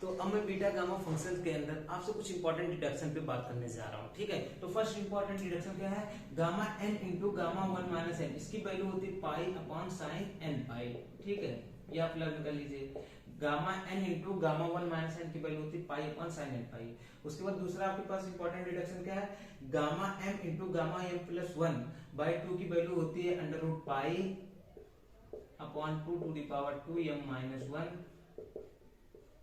तो अब मैं बीटा गामा फंक्शन के अंदर आपसे कुछ इंपॉर्टेंट डिडक्शन पे बात करने जा रहा हूँ, ठीक है। तो फर्स्ट इंपॉर्टेंट डिडक्शन क्या है, gamma n into gamma one minus n, इसकी वैल्यू होती है pi upon sine n pi, ठीक है। ये आप लर्न कर लीजिए, gamma n into gamma one minus n की वैल्यू होती है pi upon sine n pi. उसके बाद दूसरा आपके पास इंपॉर्टेंट डिडक्शन क्या है, gamma m into gamma m plus one by two की वैल्यू होती है under root pi upon two to the power two m minus one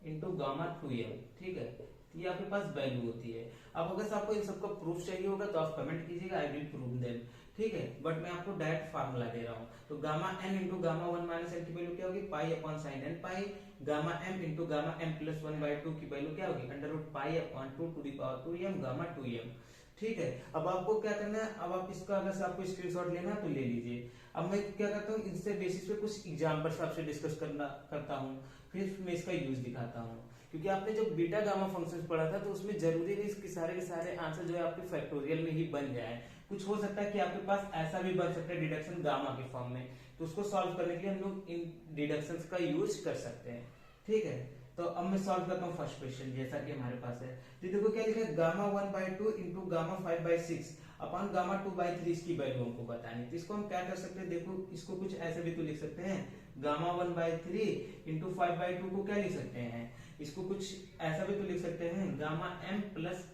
into gamma two m, ठीक है। तो ये आपके पास वैल्यू होती है। अब अगर आपको इन सबका प्रूफ चाहिए होगा तो आप कमेंट कीजिएगा, आई विल प्रूव देम, ठीक है। बट मैं आपको डायरेक्ट फार्मूला दे रहा हूँ। तो gamma n into gamma one minus n की वैल्यू क्या होगी, pi upon sine n pi. Gamma m into gamma m plus one by two की वैल्यू क्या होगी, under root pi upon two to the power two m gamma two m, ठीक है। अब आपको क्या करना है, अब आप इसका अगर आपको स्क्रीनशॉट लेना है तो ले लीजिए। अब मैं क्या करता हूँ, इससे बेसिस पे कुछ एग्जांपल्स आपसे डिस्कस करता हूँ, फिर मैं इसका यूज दिखाता हूँ। क्योंकि आपने जब बीटा गामा फंक्शंस पढ़ा था तो उसमें जरूरी नहीं इसके सारे के सारे आंसर जो है आपके फैक्टोरियल में ही बन जाए। कुछ हो सकता है कि आपके पास ऐसा भी बन सकता है डिडक्शन गामा के फॉर्म में, तो उसको सॉल्व करने के लिए हम लोग इन डिडक्शंस का यूज कर सकते हैं, ठीक है। तो अब मैं सॉल्व करता हूँ फर्स्ट क्वेश्चन, जैसा कि हमारे पास है। तो देखो क्या लिखा है, gamma one by two into gamma five by six upon gamma two by three, इसकी वैल्यू हमको बतानी। तो इसको हम क्या कर सकते हैं, देखो इसको कुछ ऐसे भी तो लिख सकते हैं, gamma one by three into five by two को क्या लिख सकते हैं, इसको कुछ ऐसा भी तो लिख सकते हैं, gamma m plus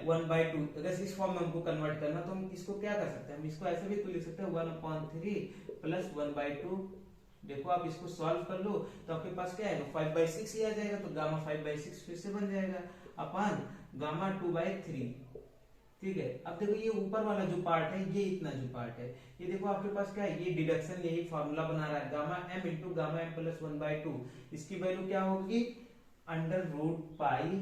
one by two. अगर इस फॉर्म में हमको कन्वर्ट करना तो हम इसको क्या कर सकते हैं, हम इसको ऐसे भी तो लिख सकते हैं, one upon three plus one by to. देखो आप इसको सॉल्व कर लो तो आपके पास क्या आएगा, फाइव बाई सिक्स ही आ जाएगा। तो गामा फाइव बाई सिक्स फिर से बन जाएगा upon gamma two by three, ठीक है। अब देखो ये ऊपर वाला जो पार्ट है, ये इतना जो पार्ट है, ये देखो आपके पास क्या है, ये डिडक्शन यही फॉर्मूला बना रहा है, gamma m into gamma m plus one by two. इसकी वैल्यू क्या होगी, under root pi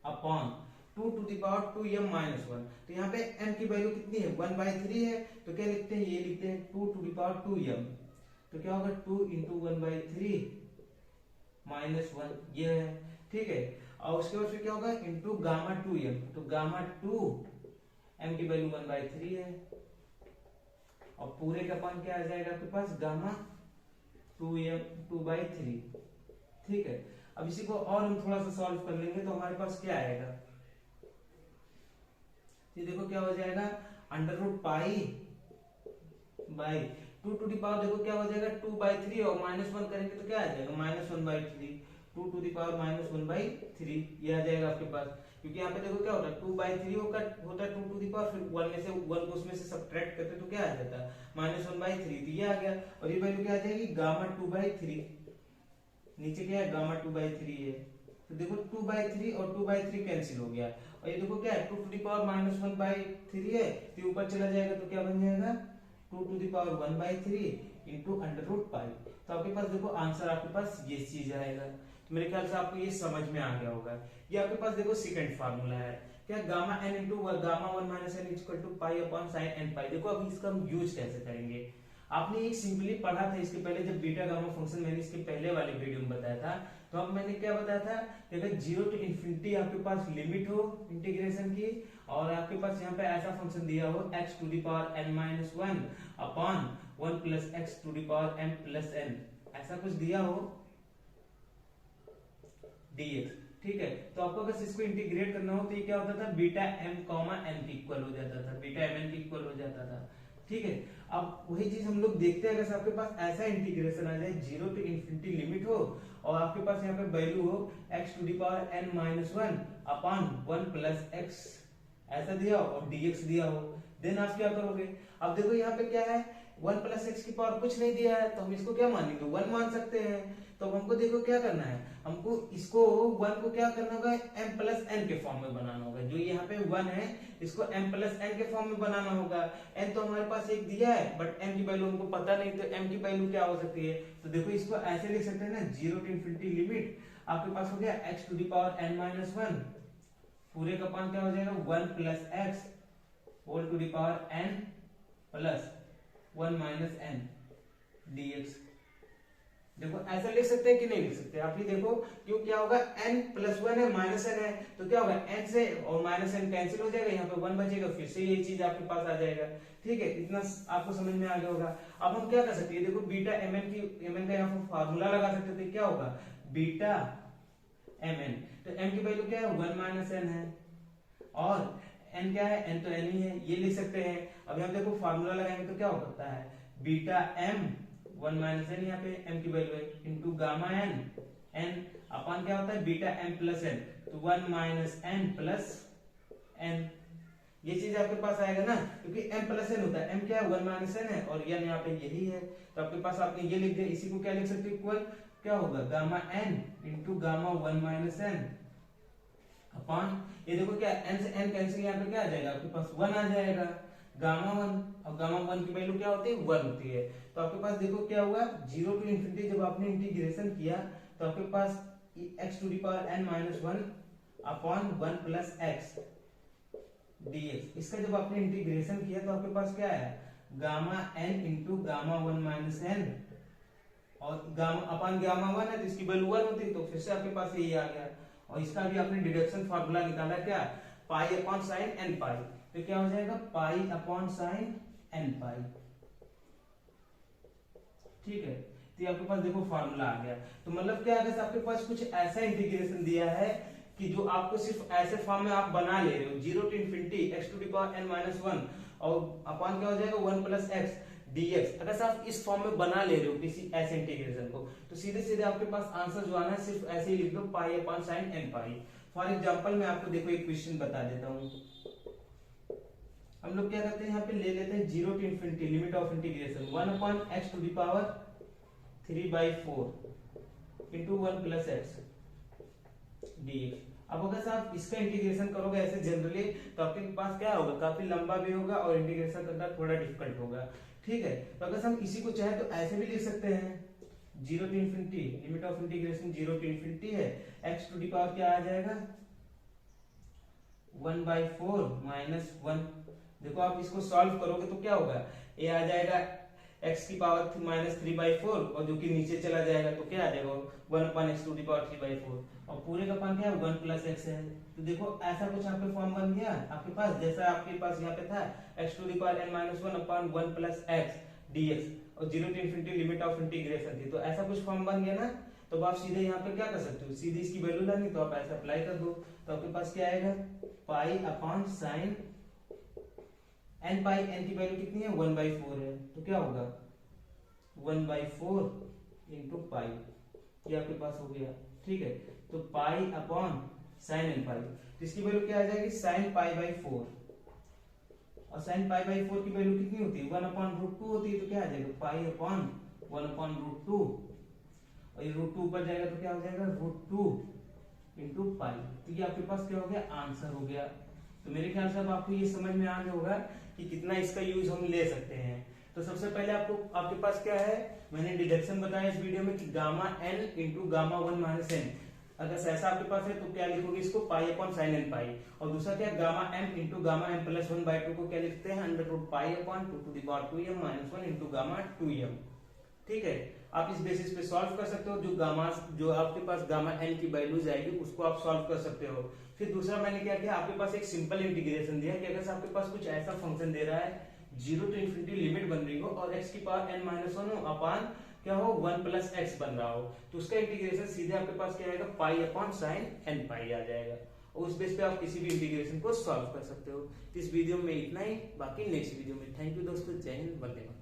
upon two to the power two m minus one. तो यहाँ पे m की वैल्यू कितनी है, वन बाई थ्री है। तो क्या लिखते हैं, ये लिखते हैं two to the power two m. तो क्या होगा, two into one by three minus one, ये है, ठीक है। और उसके बाद फिर क्या होगा, इंटू गामा टू एम। तो गामा टू एम की वैल्यू वन बाई थ्री है, और पूरे का पान क्या आ जाएगा आपके पास, gamma two m two by three, ठीक है। अब इसी को और हम थोड़ा सा सॉल्व कर लेंगे तो हमारे पास क्या आएगा, ये देखो क्या हो जाएगा, under root pi by two to the power, देखो क्या हो जाएगा, टू बाई थ्री, और माइनस वन करेंगे तो क्या आ जाएगा, minus one by three, two to the power minus one by three, ये आ जाएगा आपके पास। क्योंकि यहाँ पे देखो क्या होता है, टू बाई थ्री होता है टू टू दी पावर, फिर वन में से वन को उसमें से सब्ट्रैक्ट करते तो क्या आ जाता है, माइनस वन बाई थ्री। तो ये आ गया, और ये वैल्यू क्या आ जाएगी, गामा टू बाई थ्री, नीचे क्या है, गामा टू बाई थ्री है। तो देखो टू बाई थ्री और टू बाई थ्री कैंसिल हो गया, और ये देखो क्या है, two to the power minus one by three है, तो ऊपर चला जाएगा तो क्या बन जाएगा, two to the power one by three into under root pi. तो आपके पास देखो आंसर आपके पास ये चीज आएगा। तो मेरे ख्याल से आपको ये समझ में आ गया होगा। ये आपके पास देखो सेकंड फार्मूला है, क्या, gamma n into gamma one minus n equal to pi upon sine n pi. देखो अभी इसका हम यूज कैसे करेंगे, आपने एक सिंपली पढ़ा था इसके पहले, जब बीटा गामा फंक्शन मैंने इसके पहले वाले वीडियो में बताया था। तो अब मैंने क्या बताया था कि अगर जीरो टू इन्फिनिटी आपके पास लिमिट हो इंटीग्रेशन की, और आपके पास यहाँ पे ऐसा फंक्शन दिया हो x to the power n minus one upon one plus x to the power m plus n, ऐसा कुछ दिया हो dx, ठीक है। तो आपको अगर इसको इंटीग्रेट करना हो तो ये क्या होता था, बीटा m कॉमा n की इक्वल हो जाता था, बीटा mn की इक्वल हो जाता था, ठीक है। अब वही चीज हम लोग देखते हैं, अगर आपके पास ऐसा इंटीग्रेशन आ जाए, जीरो टू इन्फिनिटी लिमिट हो, और आपके पास यहाँ पे वैल्यू हो x to the power n minus one upon one plus x, ऐसा दिया हो और dx दिया हो, देन आप क्या करोगे। अब देखो यहाँ पे क्या है, वन प्लस एक्स की पावर कुछ नहीं दिया है, तो हम इसको क्या मानेंगे, वन मान सकते हैं। तो हमको देखो क्या करना है, हमको इसको वन को क्या करना होगा, m प्लस n के फॉर्म में बनाना होगा। जो यहाँ पे वन है इसको m प्लस n के फॉर्म में बनाना होगा। n तो हमारे पास एक दिया है, बट m की वैल्यू हमको पता नहीं, तो m की वैल्यू क्या हो सकती है। तो देखो इसको ऐसे लिख सकते हैं ना, जीरो टू इन्फिनिटी लिमिट आपके पास हो गया x to the power n minus one, पूरे का पान क्या हो जाएगा, one plus x whole to the power n plus one minus n dx। देखो ऐसा लिख सकते हैं कि नहीं लिख सकते, आप ही देखो, क्यों, क्या होगा, n प्लस वन है माइनस n है, तो क्या होगा, n से और माइनस n कैंसिल हो जाएगा, यहाँ पे वन बचेगा, फिर से ये चीज आपके पास आ जाएगा, ठीक है। इतना आपको समझ में आ गया होगा। अब हम क्या कर सकते हैं, देखो बीटा mn का यहाँ पर फार्मूला लगा सकते थे, क्या होगा, बीटा एम एन। तो एम की वैल्यू क्या है 1 माइनस एन है, और एन क्या है, एन तो एन ही है, ये लिख सकते हैं। अब यहाँ देखो फार्मूला लगाएंगे तो क्या हो सकता है, बीटा एम 1 माइनस एन, यहाँ पे एम की वैल्यू है, इंटू गामा एन, एन अपन क्या होता है बीटा एम प्लस एन, तो 1 माइनस एन प्लस एन, ये चीज आपके पास आएगा ना, क्योंकि m प्लस एन होता है, m क्या है 1 माइनस एन है, और n यहाँ पे यही है, तो आपके पास आपने ये लिख दिया, इसी को क्या लिख सकते हो इक्वल, क्या होगा gamma n into gamma 1 minus n upon, ये देखो क्या n से n कैंसिल, यहाँ पे क्या आ जाएगा आपके पास 1 आ जाएगा, गामा 1, और गामा 1 की वैल्यू क्या होती है 1 होती है। तो आपके पास देखो क्या हुआ 0 टू इंफिनिटी, जब आपने इंटीग्रेशन किया तो आपके पास x to the power n minus 1 upon 1 plus x dx, इसका जब आपने इंटीग्रेशन किया तो आपके पास क्या है gamma n into gamma 1 minus n, और गामा अपन गामा 1 है तो इसकी वैल्यू 1 होती है, तो फिर से आपके पास ये आ गया। और इसका भी आपने डिडक्शन फार्मूला निकाला क्या, पाई अपॉन साइन एन पाई, तो क्या हो जाएगा पाई अपॉन साइन एन पाई, ठीक है। तो आपके पास देखो फार्मूला आ गया। तो मतलब क्या है, आपके पास कुछ ऐसा इंटीग्रेशन दिया है कि जो आपको सिर्फ ऐसे फॉर्म में आप बना ले रहे हो, 0 to infinity x to the power n minus 1 और अपॉन क्या हो जाएगा 1 प्लस एक्स dx, अगर आप इस फॉर्म में बना ले रहे हो किसी ऐसे इंटीग्रेशन को, तो सीधे सीधे आपके पास आंसर जो आना है सिर्फ ऐसे ही लिख दो पाई upon sign n pi. For example मैं आपको देखो एक क्वेश्चन बता देता हूँ। हम लोग क्या करते हैं, यहाँ पे ले लेते हैं 0 to infinity limit of integration 1 upon x to the power 3/4 into 1 plus x dx। अब अगर आप इसका इंटीग्रेशन करोगे ऐसे जनरली, तो आपके पास क्या होगा, काफी लंबा भी होगा और इंटीग्रेशन करना थोड़ा डिफिकल्ट होगा, ठीक है। तो अगर हम इसी को चाहे तो ऐसे भी लिख सकते हैं, 0 to infinity limit of integration 0 to infinity है, x टू द पावर क्या आ जाएगा 1/4 माइनस 1। देखो आप इसको सॉल्व करोगे तो क्या होगा, ये आ जाएगा x की पावर माइनस 3/4, और जो कि नीचे चला जाएगा तो क्या आ जाएगा 1 upon x to the power 3/4, और पूरे का पान क्या है 1 प्लस एक्स है। तो देखो ऐसा कुछ यहाँ पे फॉर्म बन गया आपके पास, जैसा आपके पास यहाँ पे था x to the power n minus 1 upon 1 plus x dx, और 0 to infinity limit of integration थी, तो ऐसा कुछ फॉर्म बन गया ना। तो आप सीधे यहाँ पे क्या कर सकते हो, सीधे इसकी वैल्यू लानी, तो आप ऐसा अप्लाई कर दो, तो आपके पास क्या आएगा पाई अपॉन साइन एन पाई, एन की वैल्यू कितनी है 1/4 है, तो क्या होगा 1/4 इंटू पाई, ये आपके पास हो गया, ठीक है। तो पाई अपॉन साइन एन पाई, तो इसकी वैल्यू क्या आ जाएगी साइन पाई/4, और साइन पाई/4 की वैल्यू कितनी होती है 1/√2 होती है, तो क्या आ जाएगा पाई अपॉन 1/√2, और ये √2 ऊपर जाएगा तो क्या हो जाएगा √2 इंटू पाई। तो ये आपके पास क्या हो गया आंसर हो गया। तो मेरे ख्याल से अब आपको ये समझ में आ गया होगा कि कितना इसका यूज हम ले सकते हैं। तो सबसे पहले आपको आपके पास क्या है, मैंने डिडक्शन बताया इस वीडियो में कि gamma n into gamma 1 minus n, अगर ऐसा आपके पास है तो क्या लिखोगे इसको pi upon sine n pi, और दूसरा क्या gamma m into gamma m plus 1/2 को क्या लिखते हैं under root pi upon 2 to the power 2m minus 1 into gamma 2m, ठीक है। आप इस बेसिस पे सॉल्व कर सकते हो, जो आपके पास गामा n की वैल्यूज आएगी उसको आप सॉल्व कर सकते हो। फिर दूसरा मैंने क्या किया, आपके पास एक सिंपल इंटीग्रेशन दिया कि अगर आपके पास कुछ ऐसा फंक्शन दे रहा है 0 टू इंफिनिटी लिमिट बन रही हो और x की पावर n माइनस 1 हो अपॉन क्या हो 1 प्लस एक्स बन रहा हो, तो उसका इंटीग्रेशन सीधे आपके पास क्या आएगा पाई अपॉन साइन n पाई आ जाएगा, और उस बेस पे आप किसी भी इंटीग्रेशन को सॉल्व कर सकते हो। इस वीडियो में इतना ही, बाकी नेक्स्ट वीडियो में। थैंक यू दोस्तों, जय हिंद, वंदे मातरम।